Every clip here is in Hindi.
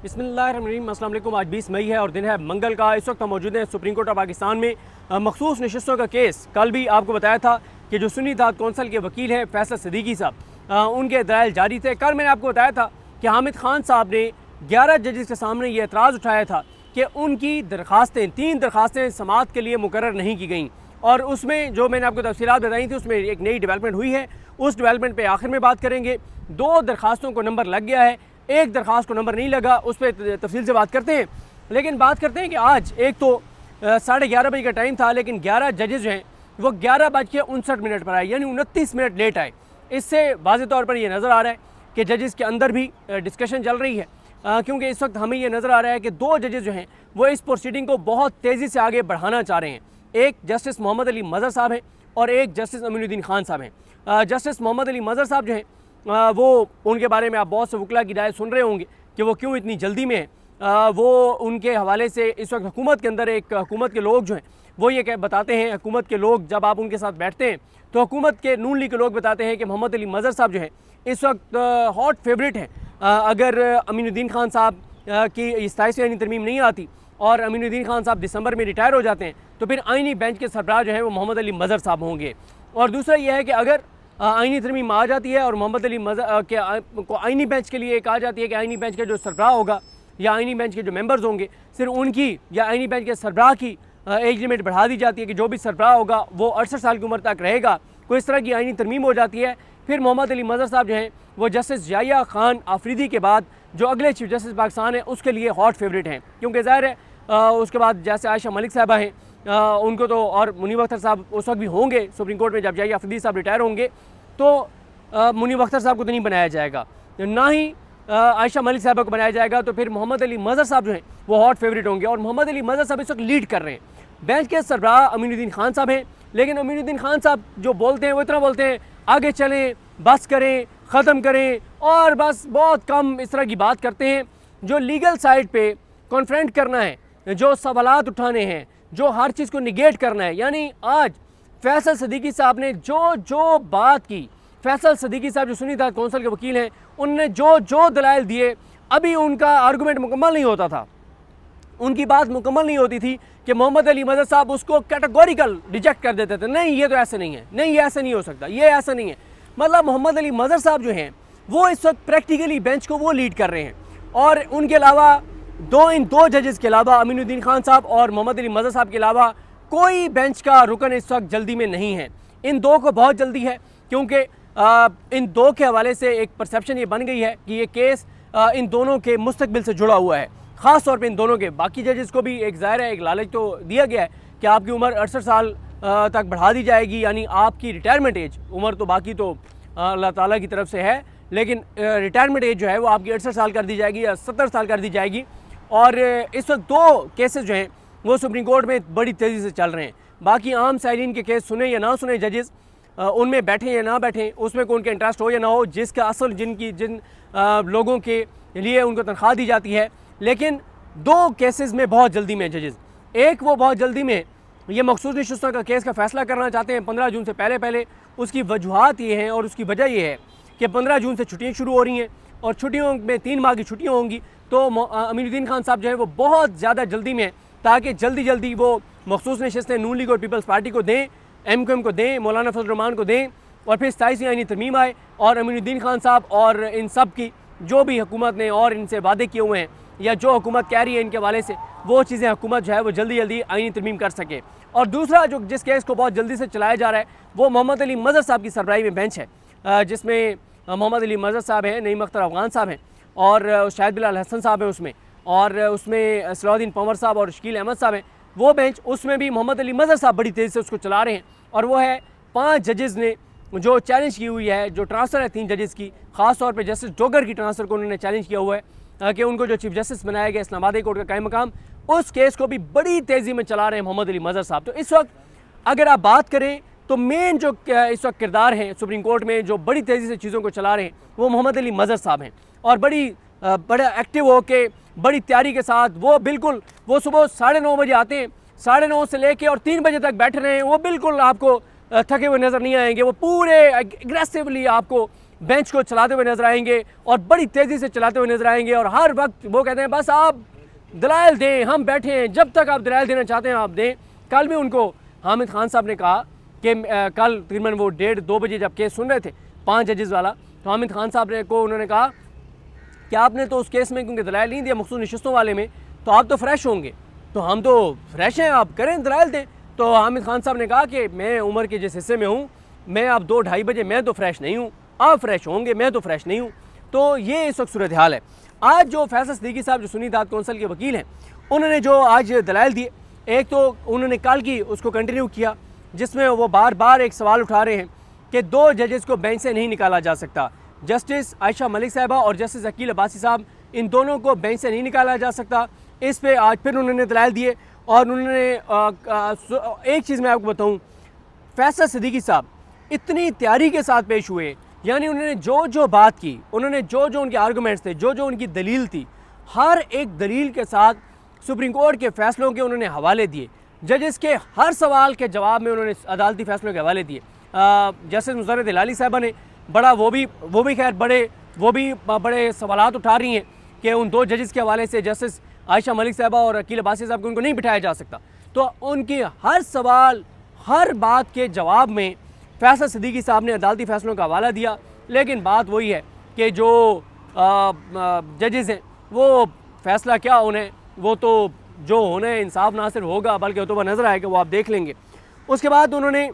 बिस्मिल्लाहिर्रहमानिर्रहीम। अस्सलाम वालेकुम। आज 20 मई है और दिन है मंगल का। इस वक्त हम मौजूद हैं सुप्रीम कोर्ट ऑफ पाकिस्तान में। मखसूस नशिस्तों का केस कल भी आपको बताया था कि जो सुन्नी इत्तेहाद कौंसिल के वकील हैं फैसल सिद्दीकी साहब, उनके दलाइल जारी थे। कल मैंने आपको बताया था कि हामिद खान साहब ने 11 जजेस के सामने ये एतराज़ उठाया था कि उनकी दरख्वास्तें 3 दरख्वास्तें समाअत के लिए मुकर्रर नहीं की गई और उसमें जो मैंने आपको तफसीलात बताई थी उसमें एक नई डेवलपमेंट हुई है। उस डेवलपमेंट पे आखिर में बात करेंगे। 2 दरख्वास्तों को नंबर लग गया है, एक दरख्वास्त को नंबर नहीं लगा, उस पर तफसील से बात करते हैं। लेकिन बात करते हैं कि आज एक तो 11:30 बजे का टाइम था, लेकिन 11 जजेस जो हैं वो 11:59 पर आए, यानी 29 मिनट लेट आए। इससे वाज़ेह तौर पर यह नज़र आ रहा है कि जजेस के अंदर भी डिस्कशन चल रही है, क्योंकि इस वक्त हमें यह नज़र आ रहा है कि 2 जजेस जो हैं वो इस प्रोसीडिंग को बहुत तेज़ी से आगे बढ़ाना चाह रहे हैं। एक जस्टिस मोहम्मद अली मज़हर साहब हैं और एक जस्टिस अमीनुद्दीन खान साहब हैं। जस्टिस मोहम्मद अली मज़हर साहब जो हैं वो उनके बारे में आप बहुत से वकला की राय सुन रहे होंगे कि वो क्यों इतनी जल्दी में है। वो उनके हवाले से इस वक्त हुकूमत के अंदर एक हुकूमत के लोग जो हैं वो ये बताते हैं, हुकूमत के लोग जब आप उनके साथ बैठते हैं तो हुकूमत के नून लीग के लोग बताते हैं कि मोहम्मद अली मज़हर साहब जो हैं इस वक्त हॉट फेवरेट हैं। अगर अमीनुद्दीन खान साहब की 27वीं आईनी तरमीम नहीं आती और अमीनुद्दीन खान साहब दिसंबर में रिटायर हो जाते हैं तो फिर आईनी बेंच के सरबराह जो है वो मोहम्मद अली मज़हर साहब होंगे। और दूसरा यह है कि अगर आईनी तरमीम आ जाती है और मोहम्मद अली मज़हर को आईनी बेंच के लिए कहा जाती है कि आईनी बेंच का जो सरबराह होगा या आईनी बेंच के जो मेंबर्स होंगे सिर्फ उनकी या आईनी बेंच के सरबराह की एज लिमिट बढ़ा दी जाती है कि जो भी सरबराह होगा वो 68 साल की उम्र तक रहेगा। कोई इस तरह की आईनी तरमीम हो जाती है। फिर मोहम्मद अली मज़हर साहब जो हैं वो जस्टिस याहिया खान आफरीदी के बाद जो अगले चीफ जस्टिस पाकिस्तान है उसके लिए हॉट फेवरेट हैं, क्योंकि ज़ाहिर है उसके बाद जैसे आयशा मलिक साहबा हैं उनको तो, और मुनीब अख्तर साहब उस वक्त भी होंगे सुप्रीम कोर्ट में जब याहिया आफरीदी साहब रिटायर होंगे तो मुनीब अख्तर साहब को तो नहीं बनाया जाएगा, ना ही आयशा मलिक साहबा को बनाया जाएगा। तो फिर मोहम्मद अली मज़हर साहब जो हैं वो हॉट फेवरेट होंगे और मोहम्मद अली मज़हर साहब इस वक्त लीड कर रहे हैं। बेंच के सरबराह अमीनुद्दीन खान साहब हैं, लेकिन अमीनुद्दीन खान साहब जो बोलते हैं वो इतना बोलते हैं आगे चलें, बस करें, ख़त्म करें, और बस बहुत कम इस तरह की बात करते हैं। जो लीगल साइड पे कॉन्फ्रेंट करना है, जो सवालात उठाने हैं, जो हर चीज़ को निगेट करना है, यानी आज फैसल सिद्दीकी साहब ने जो बात की, फैसल सिद्दीकी साहब जो सुन्नी इत्तेहाद कौंसिल के वकील हैं उनने जो दलाइल दिए, अभी उनका आर्गूमेंट मुकम्मल नहीं होता था, उनकी बात मुकम्मल नहीं होती थी कि मोहम्मद अली मज़हर साहब उसको कैटेगोरिकल रिजेक्ट कर देते थे। नहीं, ये तो ऐसे नहीं है, नहीं ये ऐसे नहीं हो सकता, ये ऐसा नहीं है। मतलब मोहम्मद अली मज़हर साहब जो हैं वो इस वक्त प्रैक्टिकली बेंच को वो लीड कर रहे हैं और उनके अलावा इन दो जजेस के अलावा अमीनुद्दीन खान साहब और मोहम्मद अली मज़हर साहब के अलावा कोई बेंच का रुकन इस वक्त जल्दी में नहीं है। इन 2 को बहुत जल्दी है, क्योंकि इन 2 के हवाले से एक परसेप्शन ये बन गई है कि ये केस इन दोनों के मुस्तकबिल से जुड़ा हुआ है, ख़ास तौर पे इन दोनों के। बाकी जजेस को भी एक ज़ाहिर है एक लालच तो दिया गया है कि आपकी उम्र 68 साल तक बढ़ा दी जाएगी, यानी आपकी रिटायरमेंट एज, उम्र तो बाकी तो अल्लाह ताला की तरफ से है, लेकिन रिटायरमेंट एज जो है वो आपकी 68 साल कर दी जाएगी या 70 साल कर दी जाएगी। और इस वक्त 2 केसेस जो हैं वो सुप्रीम कोर्ट में बड़ी तेज़ी से चल रहे हैं। बाकी आम साइलिन के केस सुने या ना सुने जजेस, उनमें बैठें या ना बैठें, उसमें कोई उनका इंटरेस्ट हो या ना हो, जिसका असल जिन लोगों के लिए उनको तनख्वाह दी जाती है। लेकिन 2 केसेस में बहुत जल्दी में जजेस, एक वो बहुत जल्दी में ये मखसूस नशिस्तों का केस का फ़ैसला करना चाहते हैं 15 जून से पहले। उसकी वजूहात ये हैं और उसकी वजह ये है कि 15 जून से छुट्टियाँ शुरू हो रही हैं और छुट्टियों में 3 माह की छुट्टियाँ होंगी, तो अमीनुद्दीन खान साहब जो है वो बहुत ज़्यादा जल्दी में, ताकि जल्दी वो मखसूस नशिस्तें नून लीग और पीपल्स पार्टी को दें, MQM को दें, मौलाना फजल रहमान को दें, और फिर 27वीं आईनी तरमीम आए और अमीनुद्दीन खान साहब और इन सब की जो भी हुकूमत ने और इनसे वादे किए हुए हैं या जो हुकूमत कह रही है इनके हवाले से, वो चीज़ें हुकूमत जो है वो जल्दी आईनी तरमीम कर सके। और दूसरा जिस केस को बहुत जल्दी से चलाया जा रहा है वो मोहम्मद अली मज़हर साहब की सरबराही में बेंच है, जिसमें मोहम्मद अली मज़हर साहब हैं, नईम अख्तर अफ़गान साहब हैं और शाहिद बिलाल हसन साहब हैं उसमें, और उसमें सलाउद्दीन पंवर साहब और शकील अहमद साहब हैं। वो बेंच, उसमें भी मोहम्मद अली मज़हर साहब बड़ी तेज़ी से उसको चला रहे हैं, और वो है 5 जजेस ने जो चैलेंज की हुई है, जो ट्रांसफ़र है 3 जजेस की, ख़ास तौर पे जस्टिस डोगर की ट्रांसफ़र को उन्होंने चैलेंज किया हुआ है कि उनको जो चीफ जस्टिस बनाया गया इस्लामाबाद कोर्ट का कायम मकाम, उस केस को भी बड़ी तेज़ी में चला रहे हैं मोहम्मद अली मज़हर साहब। तो इस वक्त अगर आप बात करें तो मेन जो इस वक्त किरदार हैं सुप्रीम कोर्ट में जो बड़ी तेज़ी से चीज़ों को चला रहे हैं वो मोहम्मद अली मज़हर साहब हैं, और बड़ा एक्टिव हो के, बड़ी तैयारी के साथ वो सुबह 9:30 बजे आते हैं, 9:30 से लेके और 3 बजे तक बैठ रहे हैं। वो बिल्कुल आपको थके हुए नज़र नहीं आएंगे, वो पूरे एग्रेसिवली आपको बेंच को चलाते हुए नजर आएंगे और बड़ी तेज़ी से चलाते हुए नजर आएंगे और हर वक्त वो कहते हैं बस आप दलाइल दें, हम बैठे हैं, जब तक आप दलाइल देना चाहते हैं आप दें। कल भी उनको हामिद खान साहब ने कहा कि कल तकरीबन वो 1:30-2 बजे जब केस सुन रहे थे 5 जजेस वाला, तो हामिद खान साहब को उन्होंने कहा कि आपने तो उस केस में क्योंकि दलाइल नहीं दिया मखसूस नशिस्तों वाले में, तो आप तो फ्रेश होंगे, तो हम तो फ्रेश हैं, आप करें दलाइल दें। तो हामिद खान साहब ने कहा कि मैं उम्र के जिस हिस्से में हूँ, मैं अब 2-2:30 बजे मैं तो फ्रेश नहीं हूँ, आप फ्रेश होंगे, मैं तो फ्रेश नहीं हूँ। तो ये इस वक्त सूरत हाल है। आज जो फैसल सिद्दीकी साहब जो सुन्नी इत्तेहाद कौंसिल के वकील हैं, उन्होंने जो आज दलाइल दिए, एक तो उन्होंने कल की उसको कंटिन्यू किया जिसमें वो बार बार एक सवाल उठा रहे हैं कि 2 जजेस को बेंच से नहीं निकाला जा सकता। जस्टिस आयशा मलिक साहिबा और जस्टिस अकील अब्बासी साहब, इन दोनों को बेंच से नहीं निकाला जा सकता। इस पे आज फिर उन्होंने दलाइल दिए और उन्होंने एक चीज़ मैं आपको बताऊँ, फैसल सिद्दीकी साहब इतनी तैयारी के साथ पेश हुए, यानी उन्होंने जो जो बात की, उन्होंने जो जो उनके आर्गूमेंट्स थे, जो जो उनकी दलील थी, हर एक दलील के साथ सुप्रीम कोर्ट के फैसलों के उन्होंने हवाले दिए। जजेस के हर सवाल के जवाब में उन्होंने अदालती फैसलों के हवाले दिए। जस्टिस मुज़र्रत हिलाली साहबा ने बड़ा वो भी खैर बड़े सवालात उठा रही हैं कि उन 2 जजेस के हवाले से जस्टिस आयशा मलिक साहबा और अकील अब्बासी साहब को उनको नहीं बिठाया जा सकता। तो उनकी हर सवाल, हर बात के जवाब में फैसल सिद्दीकी साहब ने अदालती फैसलों का हवाला दिया। लेकिन बात वही है कि जो जजेस हैं वो फैसला क्या उन्हें, वो तो जो होने इंसाफ ना सिर्फ होगा बल्कि होता हुआ नजर आएगा, वो आप देख लेंगे। उसके बाद उन्होंने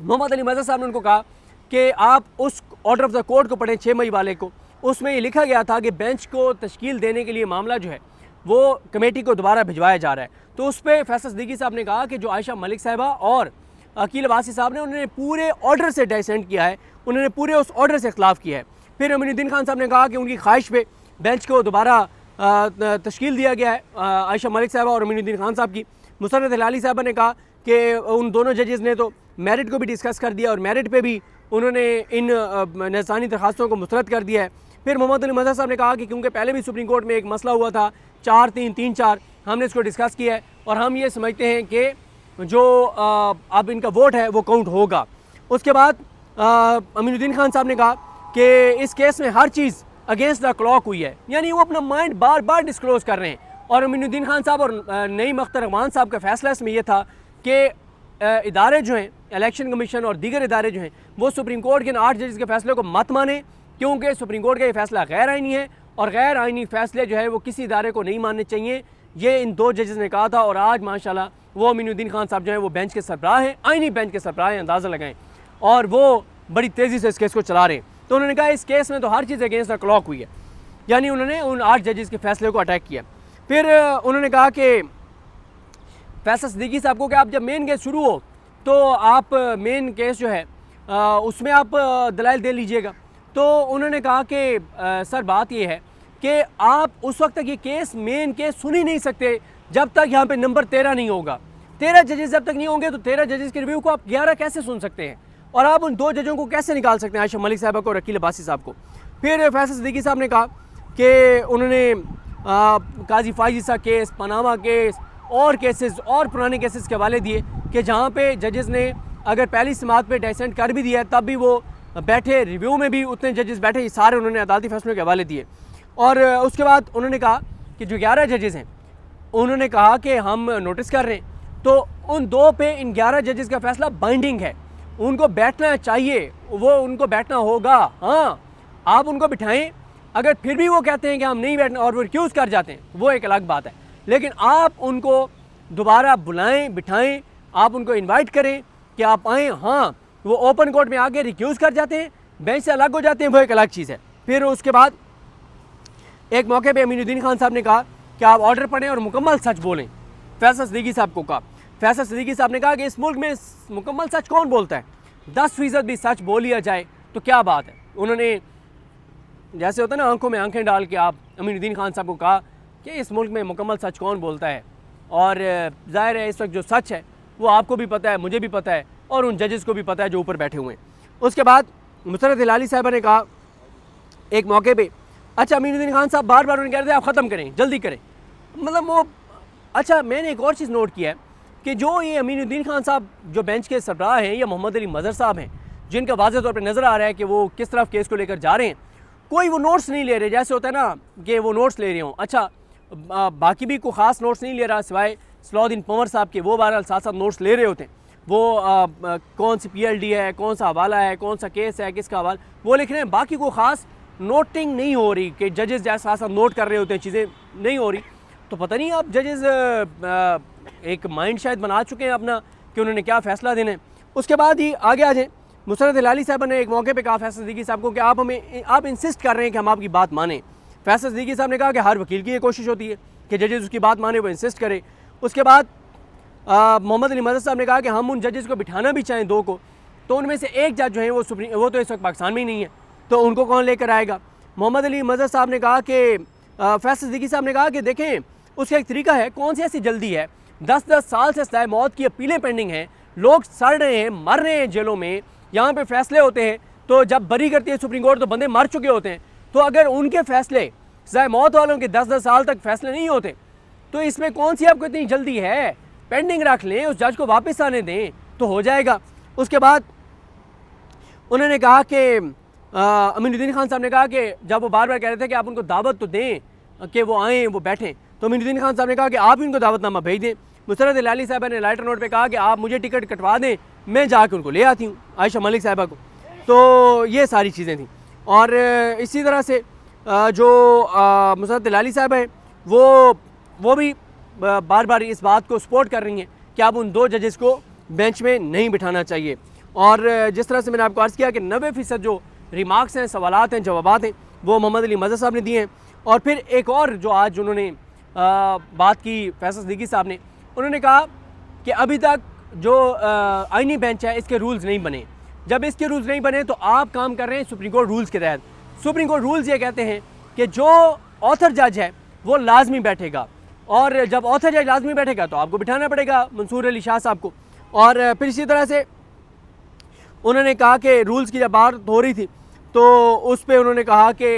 मोहम्मद अली मज़हर साहब ने उनको कहा कि आप उस ऑर्डर ऑफ द कोर्ट को पढ़ें 6 मई वाले को। उसमें ये लिखा गया था कि बेंच को तश्कील देने के लिए मामला जो है वो कमेटी को दोबारा भिजवाया जा रहा है। तो उस पर फैसल सिद्दीकी साहब ने कहा कि जो आयशा मलिक साहिबा और अकील अब्बासी साहब ने, उन्होंने पूरे ऑर्डर से डाइसेंट किया है, उन्होंने पूरे उस ऑर्डर से खिलाफ किया है। फिर अमीनुद्दीन खान साहब ने कहा कि उनकी ख्वाहिश पे बेंच को दोबारा तश्कील दिया गया है, आयशा मलिक साहबा और अमीनुद्दीन खान साहब की। मुसर्रत हिलाली साहबा ने कहा कि उन दोनों जजेस ने तो मेरिट को भी डिस्कस कर दिया और मेरिट पे भी उन्होंने इन नज़ानी दरखास्तों को मुस्तरद कर दिया है। फिर मोहम्मद अली मज़हर साहब ने कहा कि क्योंकि पहले भी सुप्रीम कोर्ट में एक मसला हुआ था 4-3-3-4, हमने इसको डिस्कस किया है और हम ये समझते हैं कि जो अब इनका वोट है वो काउंट होगा। उसके बाद अमीनुद्दीन खान साहब ने कहा कि इस केस में हर चीज़ अगेंस्ट द क्लॉक हुई है, यानी वो अपना माइंड बार बार डिस्क्लोज कर रहे हैं। और अमीनुद्दीन खान साहब और नईम अख्तर रहमान साहब का फैसला इसमें यह था कि इदारे जो हैं, इलेक्शन कमीशन और दीगर इदारे जो हैं, वो सुप्रीम कोर्ट के 8 जजेस के फैसले को मत माने, क्योंकि सुप्रीम कोर्ट का ये फैसला गैर आइनी है और गैर आइनी फैसले जो है वो किसी इदारे को नहीं मानने चाहिए। ये इन 2 जजेस ने कहा था और आज माशाल्लाह वो अमीनुद्दीन खान साहब जो हैं वो बेंच के सरबराह हैं, आइनी बेंच के सरबराह हैं, अंदाज़ा लगाएं, और वो बड़ी तेज़ी से इस केस को चला रहे हैं। तो उन्होंने कहा इस केस में तो हर चीज़ अगेंस्ट द क्लॉक हुई है, यानी उन्होंने उन 8 जजेस के फैसले को अटैक किया। फिर उन्होंने कहा कि फैसल सिद्दीकी साहब को कि आप जब मेन केस शुरू हो तो आप मेन केस जो है उसमें आप दलाइल दे लीजिएगा। तो उन्होंने कहा कि सर बात ये है कि आप उस वक्त तक ये केस मेन केस सुन ही नहीं सकते जब तक यहाँ पे नंबर 13 नहीं होगा। 13 जजेस जब तक नहीं होंगे तो 13 जजेस के रिव्यू को आप 11 कैसे सुन सकते हैं और आप उन 2 जजों को कैसे निकाल सकते हैं, आयशा मलिक साहबा को और अकील अब्बासी साहब को। फिर फैसल सिद्दीकी साहब ने कहा कि उन्होंने काजी फाइज़ केस, पनामा केस और केसेस और पुराने केसेस के हवाले दिए कि जहाँ पे जजेस ने अगर पहली समात पे डाइसेंट कर भी दिया तब भी वो बैठे, रिव्यू में भी उतने जजेस बैठे, ये सारे उन्होंने अदालती फैसलों के हवाले दिए। और उसके बाद उन्होंने कहा कि जो 11 जजेस हैं, उन्होंने कहा कि हम नोटिस कर रहे हैं, तो उन 2 पे इन 11 जजेस का फैसला बाइंडिंग है, उनको बैठना चाहिए, वो उनको बैठना होगा। हाँ, आप उनको बिठाएं, अगर फिर भी वो कहते हैं कि हम नहीं बैठना और वो रिक्यूज़ कर जाते हैं, वो एक अलग बात है, लेकिन आप उनको दोबारा बुलाएं, बिठाएं, आप उनको इनवाइट करें कि आप आएँ। हाँ, वो ओपन कोर्ट में आके रिक्यूज़ कर जाते हैं, बेंच से अलग हो जाते हैं, वो एक अलग चीज़ है। फिर उसके बाद एक मौके पे अमीनुद्दीन खान साहब ने कहा कि आप ऑर्डर पढ़ें और मुकम्मल सच बोलें। फैसल सिद्दीकी साहब को कहा, फैसल सिद्दीकी साहब ने कहा कि इस मुल्क में मुकम्मल सच कौन बोलता है, 10% भी सच बोल लिया जाए तो क्या बात है। उन्होंने जैसे होता है ना आंखों में आंखें डाल के आप अमीनुद्दीन खान साहब को कहा कि इस मुल्क में मुकम्मल सच कौन बोलता है, और ज़ाहिर है इस वक्त जो सच है वो आपको भी पता है, मुझे भी पता है और उन जजेस को भी पता है जो ऊपर बैठे हुए हैं। उसके बाद मुसर्रत हिलाली साहबा ने कहा एक मौके पे, अच्छा अमीनुद्दीन खान साहब बार बार उन्हें कह रहे थे आप ख़त्म करें, जल्दी करें, मतलब वो। अच्छा, मैंने एक और चीज़ नोट किया है कि जो ये अमीनुद्दीन खान साहब जो बेंच के सरबराह हैं या मोहम्मद अली मज़हर साहब हैं, जिनका वाज़ेह तौर पर नज़र आ रहा है कि वो किस तरफ केस को लेकर जा रहे हैं। कोई वो नोट्स नहीं ले रहे, जैसे होता है ना कि वो नोट्स ले रहे हों। अच्छा, बाकी भी कोई ख़ास नोट्स नहीं ले रहा सिवाय सलाउद्दीन पंवर साहब के, वो बहरहाल साथ साथ नोट्स ले रहे होते हैं। वो कौन सी PLD है, कौन सा हवाला है, कौन सा केस है, किसका हवाला, वो लिख रहे हैं। बाकी कोई ख़ास नोटिंग नहीं हो रही कि जजेस जैसे साथ साथ नोट कर रहे होते हैं, चीज़ें नहीं हो रही। तो पता नहीं आप जजेस एक माइंड शायद बना चुके हैं अपना कि उन्होंने क्या फ़ैसला देना है। उसके बाद ही आगे आ जाएँ। मुसरत हिलाली साहब ने एक मौके पे कहा फैसल सिद्दीकी साहब को कि आप इंसिस्ट कर रहे हैं कि हम आपकी बात मानें। फैसल सिद्दीकी साहब ने कहा कि हर वकील की ये कोशिश होती है कि जजेस उसकी बात माने, वो इंसिस्ट करे। उसके बाद मोहम्मद अली मदद साहब ने कहा कि हम उन जजेस को बिठाना भी चाहें दो को, तो उनमें से एक जज जो है वो तो इस वक्त पाकिस्तान में ही नहीं है, तो उनको कौन लेकर आएगा। मोहम्मद अली मदद साहब ने कहा कि फैसल सिद्दीकी साहब ने कहा कि देखें उसका एक तरीका है, कौन सी ऐसी जल्दी है, 10-10 साल से सज़ाए मौत की अपीलें पेंडिंग हैं, लोग सड़ रहे हैं, मर रहे हैं जेलों में, यहाँ पे फैसले होते हैं, तो जब बरी करती है सुप्रीम कोर्ट तो बंदे मर चुके होते हैं। तो अगर उनके फैसले सज़ाए मौत वालों के 10-10 साल तक फैसले नहीं होते, तो इसमें कौन सी आपको इतनी जल्दी है, पेंडिंग रख लें, उस जज को वापस आने दें तो हो जाएगा। उसके बाद उन्होंने कहा कि अमीनुद्दीन खान साहब ने कहा कि जब वो बार बार कह रहे थे कि आप उनको दावत तो दें कि वो आएँ, वो बैठें, तो अमीनुद्दीन खान साहब ने कहा कि आप इनको दावतनामा भेज दें। मुसरत हिलाली साहब ने लाइटर नोट पे कहा कि आप मुझे टिकट कटवा दें, मैं जाकर उनको ले आती हूँ, आयशा मलिक साहिबा को। तो ये सारी चीज़ें थी। और इसी तरह से जो मुसरत हिलाली साहब हैं वो भी बार बार इस बात को सपोर्ट कर रही हैं कि अब उन दो जजेस को बेंच में नहीं बिठाना चाहिए। और जिस तरह से मैंने आपको अर्ज़ किया कि 90% जो रिमार्क्स हैं, सवालात हैं, जवाबात हैं, वो मोहम्मद अली मदद साहब ने दिए हैं। और फिर एक और जो आज उन्होंने बात की फैसल सिद्दीकी साहब ने, उन्होंने कहा कि अभी तक जो आईनी बेंच है इसके रूल्स नहीं बने। जब इसके रूल्स नहीं बने तो आप काम कर रहे हैं सुप्रीम कोर्ट रूल्स के तहत। सुप्रीम कोर्ट रूल्स ये कहते हैं कि जो ऑथर जज है वो लाजमी बैठेगा, और जब ऑथर जज लाजमी बैठेगा तो आपको बिठाना पड़ेगा मंसूर अली शाह साहब को। और फिर इसी तरह से उन्होंने कहा कि रूल्स की जब बात हो रही थी तो उस पर उन्होंने कहा कि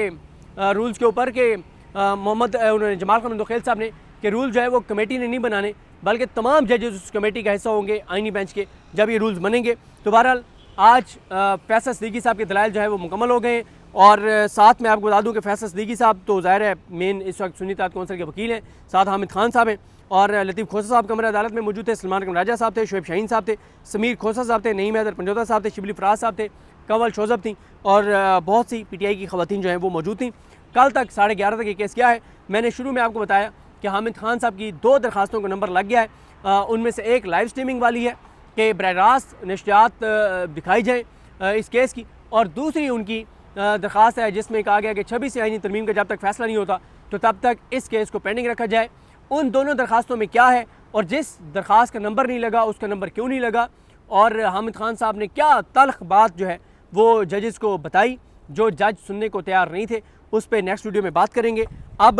रूल्स के ऊपर कि उन्होंने जमाल खान मुंदखेल साहब ने कि रूल जो है वो कमेटी ने नहीं बनाने, बल्कि तमाम जजेस उस कमेटी का हिस्सा होंगे आईनी बेंच के, जब ये रूल्स बनेंगे। तो बहरहाल आज फैसल सिद्दीकी साहब के दलाइल जो है वो मुकम्मल हो गए हैं। और साथ में आपको बता दूं कि फैसल सिद्दीकी साहब तो ज़ाहिर है मेन इस वक्त सुन्नी इत्तेहाद कौंसिल के वकील हैं, साथ हामिद खान साहब हैं, और लतीफ़ खोसा साहब कमरे अदालत में मौजूद थे, सलमान कमर राजा साहब थे, शुएब शाहीन साहब थे, समीर खोसा साहब थे, नईम हैदर पंजोता साहब थे, शिबली फराज साहब थे, कंवल शोजब थी, और बहुत सी PTI की ख़वातीन जो हैं वो मौजूद थी। कल तक 11:30 तक ये केस क्या है। मैंने शुरू में आपको बताया कि हामिद खान साहब की 2 दरखास्तों का नंबर लग गया है। उनमें से एक लाइव स्ट्रीमिंग वाली है कि बराह रास्त नशरियात दिखाई जाए इस केस की, और दूसरी उनकी दरख्वास्त है जिसमें कहा गया कि 26 आईनी तरमीम का जब तक फैसला नहीं होता तो तब तक इस केस को पेंडिंग रखा जाए। उन दोनों दरखास्तों में क्या है, और जिस दरख्वास्त का नंबर नहीं लगा उसका नंबर क्यों नहीं लगा, और हामिद खान साहब ने क्या तल्ख बात जो है वो जजेस को बताई जो जज सुनने को तैयार नहीं थे, उस पर नेक्स्ट वीडियो में बात करेंगे। अब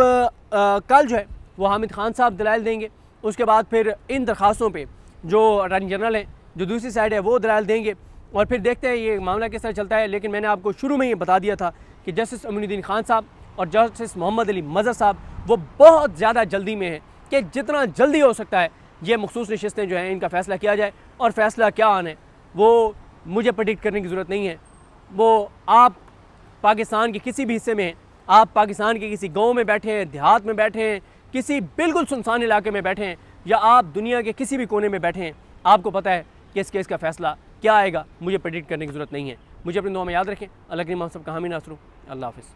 कल जो है वो हामिद खान साहब दलाइल देंगे, उसके बाद फिर इन दरखास्तों पे जो अटॉर्नी जनरल हैं, जो दूसरी साइड है, वो दलाइल देंगे, और फिर देखते हैं ये मामला किस तरह चलता है। लेकिन मैंने आपको शुरू में ही बता दिया था कि जस्टिस अमीनुद्दीन खान साहब और जस्टिस मोहम्मद अली मज़हर साहब वो बहुत ज़्यादा जल्दी में है कि जितना जल्दी हो सकता है ये मखसूस नशिस्तें जो हैं इनका फ़ैसला किया जाए। और फ़ैसला क्या आना है वो मुझे प्रेडिक्ट करने की ज़रूरत नहीं है, वो आप पाकिस्तान के किसी भी हिस्से में हैं, आप पाकिस्तान के किसी गांव में बैठे हैं, देहात में बैठे हैं, किसी बिल्कुल सुनसान इलाके में बैठे हैं, या आप दुनिया के किसी भी कोने में बैठे हैं, आपको पता है कि इस केस का फ़ैसला क्या आएगा। मुझे प्रेडिक्ट करने की ज़रूरत नहीं है। मुझे अपनी दुआ में याद रखें। अल्लाह करीम आप सबका हामी नासर हो। अल्लाह हाफ़िज़।